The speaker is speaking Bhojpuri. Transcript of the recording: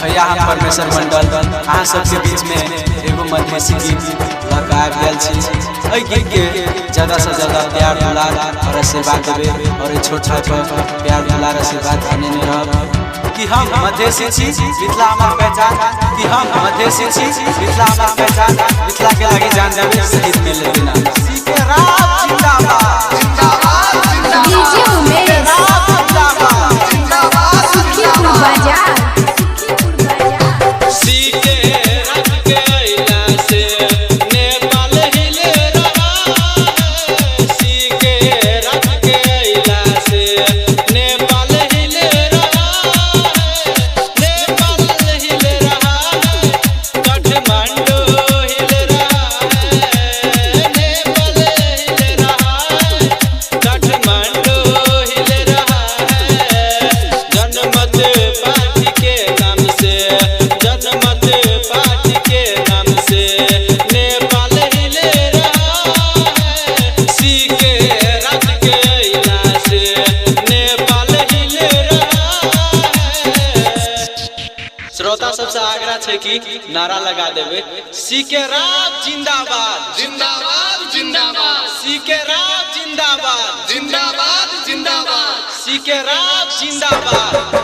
भैया हम परमेश्वर मंडल अहाँ सबके बीच में एगो मधेसी गीत लगा गया गीत के ज़्यादा से ज़्यादा प्यार दुलार और आशीर्वाद देवे और छोट छोट प्यार दुलार आशीर्वाद देने में रह कि हम मधेसी छी मिथिला हमार पहचान कि हम मधेसी छी मिथिला हमार पहचान मिथिला के आगे जान देवे शहीद में ले देना सीके राज जिंदाबाद जिंदाबाद जिंदाबाद सुखीपुर बाजार श्रोता सबसे आग्रह है कि नारा लगा देवे सीके राज जिंदाबाद जिंदाबाद जिंदाबाद सीके राज जिंदाबाद जिंदाबाद जिंदाबाद सीके राज जिंदाबाद।